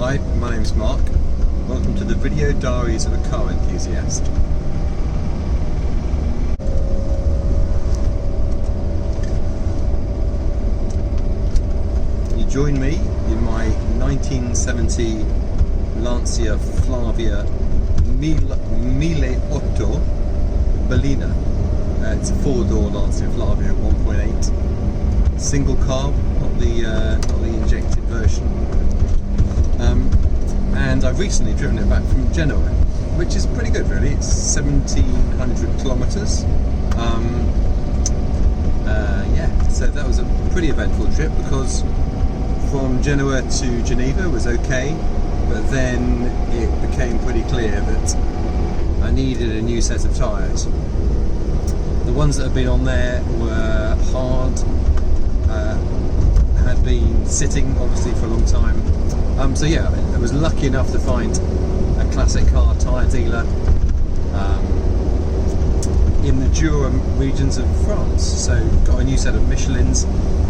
Hi, my name's Mark. Welcome to the video diaries of a car enthusiast. You join me in my 1970 Lancia Flavia Milleotto Bellina. It's a four-door Lancia Flavia 1.8, single carb, not the injected version. And I've recently driven it back from Genoa, which is pretty good really. It's 1,700 kilometres. Yeah, so that was a pretty eventful trip because from Genoa to Geneva was okay, but then it became pretty clear that I needed a new set of tyres. The ones that had been on there were hard, had been sitting obviously for a long time. So yeah, I was lucky enough to find a classic car tyre dealer in the Jura regions of France. So got a new set of Michelins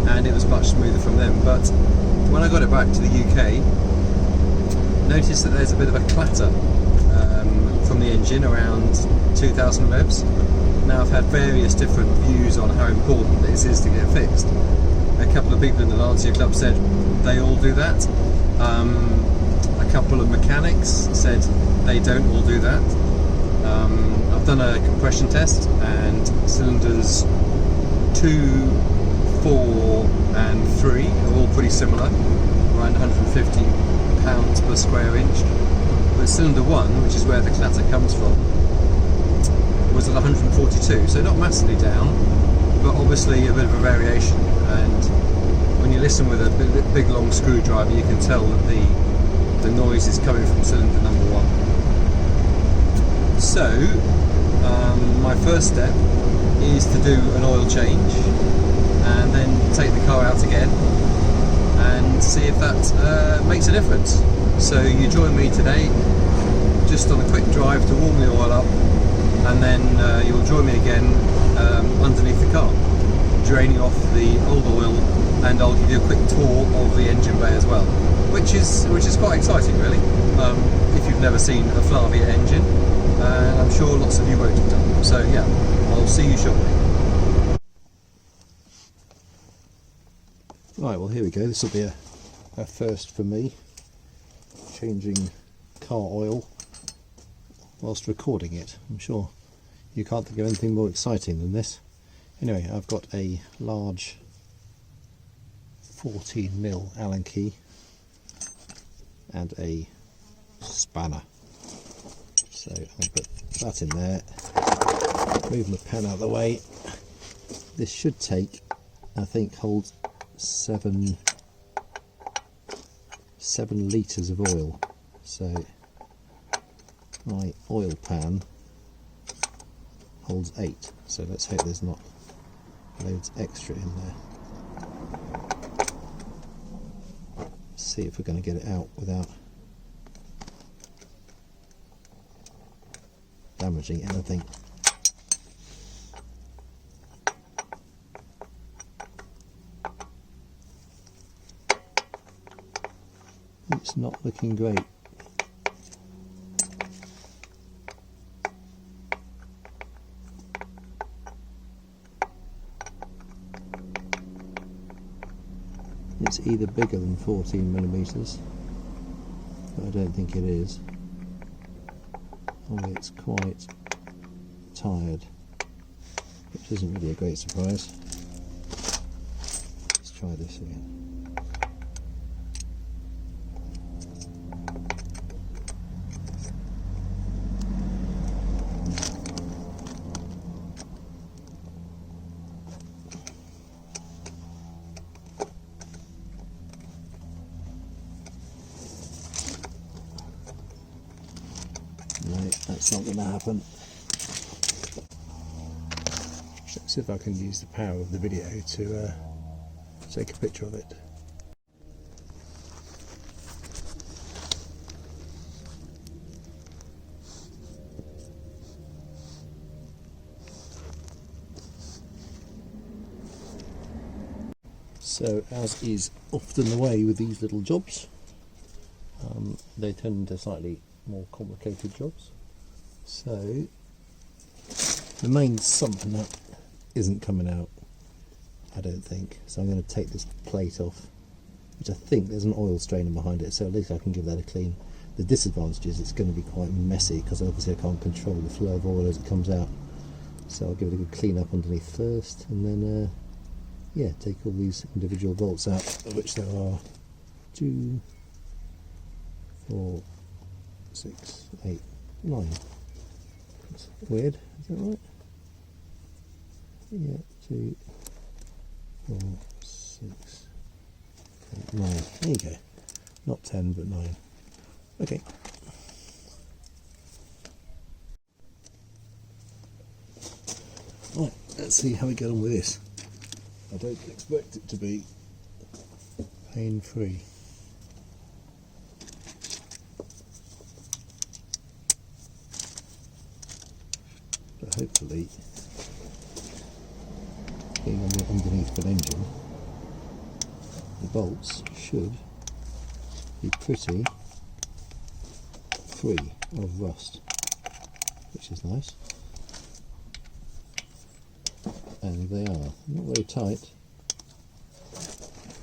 and it was much smoother from them. But when I got it back to the UK, noticed that there's a bit of a clatter from the engine around 2,000 revs. Now I've had various different views on how important this is to get fixed. A couple of people in the Lancia Club said they all do that. A couple of mechanics said they don't all do that. I've done a compression test and cylinders 2, 4 and 3 are all pretty similar, around 150 pounds per square inch. But cylinder 1, which is where the clatter comes from, was at 142, so not massively down, but obviously a bit of a variation. And when you listen with a big long screwdriver, you can tell that the noise is coming from cylinder number 1. So my first step is to do an oil change and then take the car out again and see if that makes a difference. So you join me today just on a quick drive to warm the oil up, and then you'll join me again underneath the car, draining off the old oil, and I'll give you a quick tour of the engine bay as well, which is quite exciting really, if you've never seen a Flavia engine, and I'm sure lots of you won't have done. So yeah, I'll see you shortly. Right, well here we go. This will be a first for me, changing car oil whilst recording it. I'm sure you can't think of anything more exciting than this. Anyway, I've got a large 14mm Allen key and a spanner. So I'll put that in there, move my pen out of the way. This should take, I think, hold 7 litres of oil. So my oil pan holds 8, so let's hope there's not loads extra in there. See if we're going to get it out without damaging anything. It's not looking great. It's either bigger than 14mm, but I don't think it is. Or it's quite tired, which isn't really a great surprise. Let's try this again. No, that's not going to happen. Let's see if I can use the power of the video to take a picture of it. So, as is often the way with these little jobs, they turn into slightly more complicated jobs. So the main sump nut isn't coming out, I don't think, so I'm going to take this plate off, which I think there's an oil strainer behind it, so at least I can give that a clean. The disadvantage is it's going to be quite messy because obviously I can't control the flow of oil as it comes out, so I'll give it a good clean up underneath first, and then yeah, take all these individual bolts out, of which there are 2, 4, 6, 8, 9. That's weird, is that right? Yeah, 2, 4, 6, 8, 9. There you go. Not 10, but 9. Okay. Right, let's see how we get on with this. I don't expect it to be pain-free. But hopefully, being underneath an engine, the bolts should be pretty free of rust, which is nice. And they are not very tight.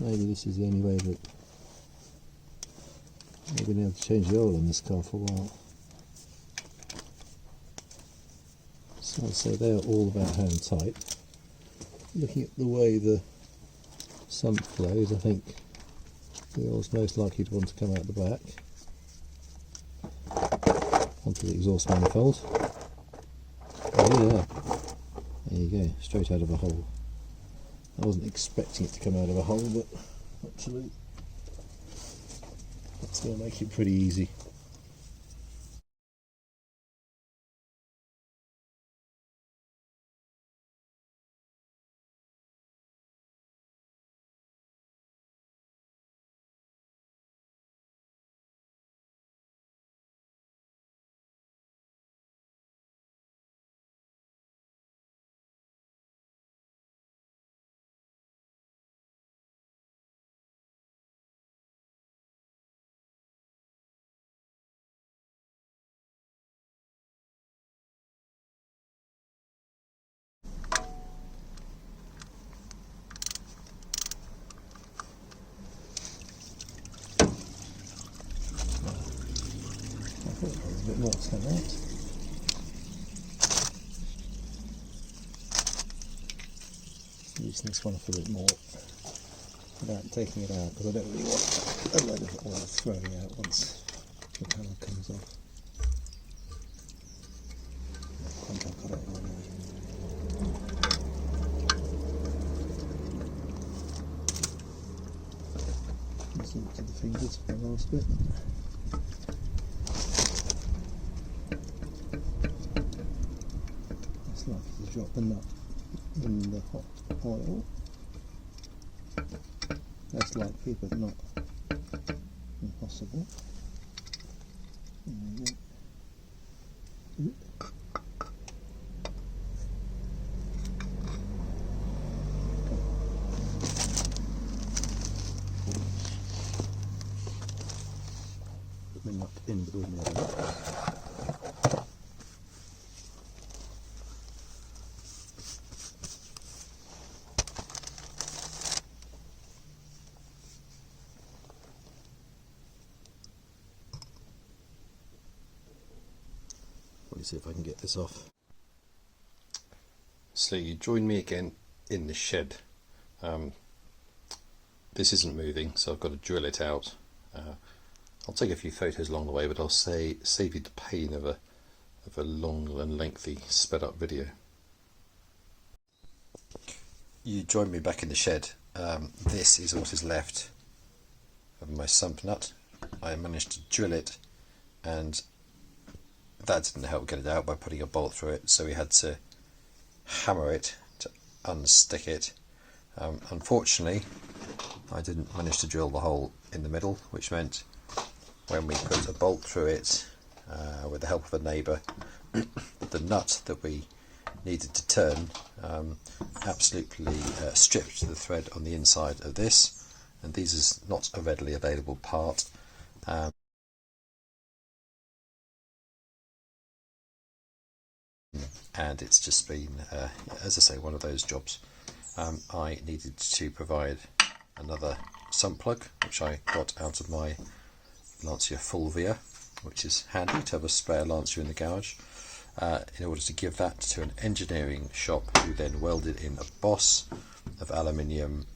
Maybe this is the only way that I've been able to change the oil in this car for a while. So I'd say they are all about hand tight. Looking at the way the sump flows, I think the oil's most likely to want to come out the back onto the exhaust manifold. Oh yeah, there you go, straight out of a hole. I wasn't expecting it to come out of a hole, but actually that's going to make it pretty easy. I thought there was a bit more to that. Using this one for a bit more without taking it out, because I don't really want a load of oil throwing out once the panel comes off. I think I've got it all now. Listen to the fingers for the last bit. It's likely to drop the nut in the hot oil. That's likely, but not impossible. There you go. Put the nut in between the other. See if I can get this off. So you join me again in the shed. This isn't moving, so I've got to drill it out. I'll take a few photos along the way, but I'll save you the pain of a long and lengthy sped up video. You join me back in the shed. This is what is left of my sump nut. I managed to drill it, and that didn't help get it out by putting a bolt through it, so we had to hammer it to unstick it. Unfortunately, I didn't manage to drill the hole in the middle, which meant when we put a bolt through it with the help of a neighbour, the nut that we needed to turn absolutely stripped the thread on the inside of this, and this is not a readily available part. and it's just been, as I say, one of those jobs. I needed to provide another sump plug, which I got out of my Lancia Flavia, which is handy to have a spare Lancia in the garage, in order to give that to an engineering shop who then welded in a boss of aluminium,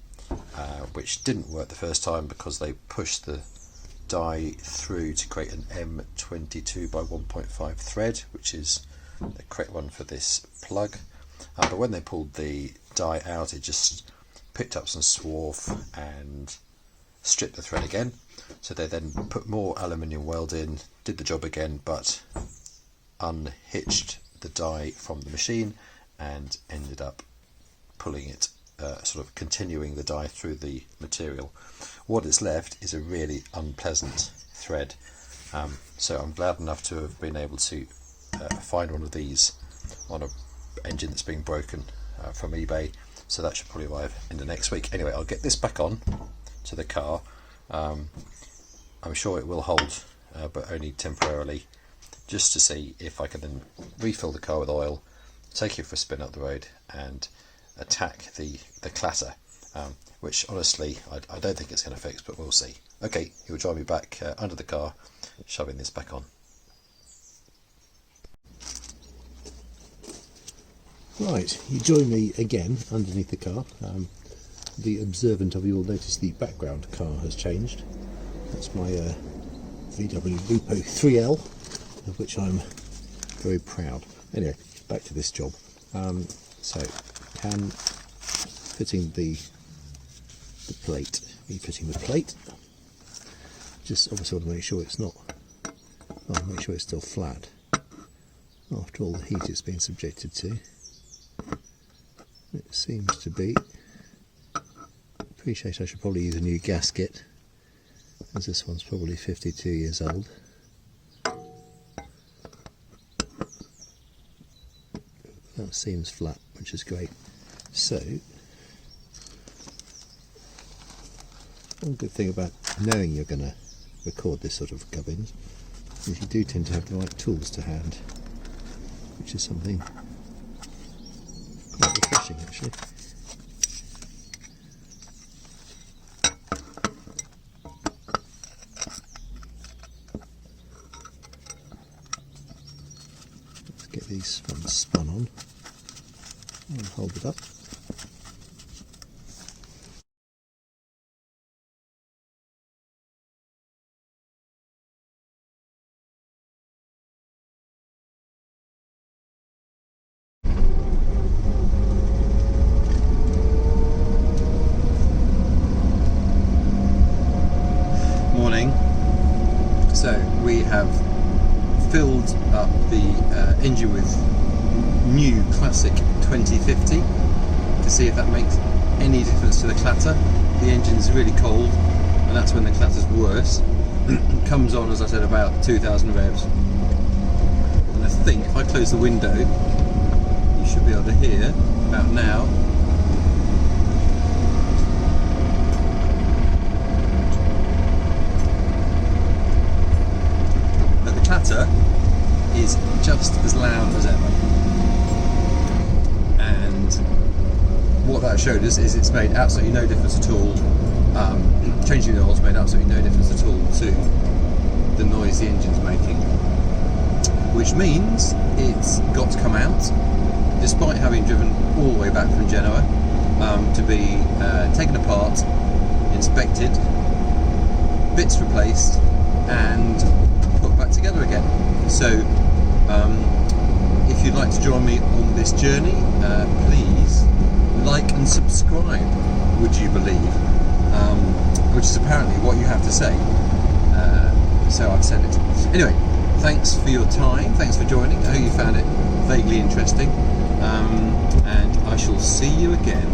which didn't work the first time because they pushed the die through to create an M22 by 1.5 thread, which is the correct one for this plug. But when they pulled the die out, it just picked up some swarf and stripped the thread again. So they then put more aluminium weld in, did the job again, but unhitched the die from the machine and ended up pulling it, sort of continuing the die through the material. What is left is a really unpleasant thread. So I'm glad enough to have been able to find one of these on an engine that's being broken from eBay. So that should probably arrive in the next week. Anyway, I'll get this back on to the car. I'm sure it will hold, but only temporarily, just to see if I can then refill the car with oil, take it for a spin up the road, and attack the clatter, which honestly I don't think it's going to fix, but we'll see. Okay, he'll drive me back under the car, shoving this back on. Right, you join me again underneath the car. The observant of you will notice the background car has changed. That's my VW Lupo 3L, of which I'm very proud. Anyway, back to this job. So, can fitting the plate, refitting the plate. Just obviously want to make sure it's not, well, make sure it's still flat after all the heat it's been subjected to. It seems to be. Appreciate I should probably use a new gasket, as this one's probably 52 years old. That seems flat, which is great. So, one good thing about knowing you're going to record this sort of gubbins is you do tend to have the right tools to hand, which is something quite refreshing actually. Let's get these ones spun on and hold it up. So we have filled up the engine with new classic 2050 to see if that makes any difference to the clatter. The engine's really cold and that's when the clatter's worse. It comes on, as I said, about 2000 revs. And I think if I close the window, you should be able to hear about now. Clatter is just as loud as ever, and what that showed us is it's made absolutely no difference at all. Changing the oil's made absolutely no difference at all to the noise the engine's making, which means it's got to come out, despite having driven all the way back from Genoa, to be taken apart, inspected, bits replaced, and put back together again. So if you'd like to join me on this journey, please like and subscribe, would you believe, which is apparently what you have to say. So I've said it. Anyway, thanks for your time, thanks for joining. I hope you found it vaguely interesting, and I shall see you again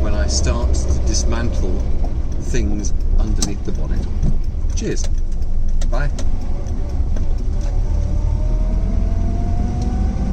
when I start to dismantle things underneath the bonnet. Cheers. Bye.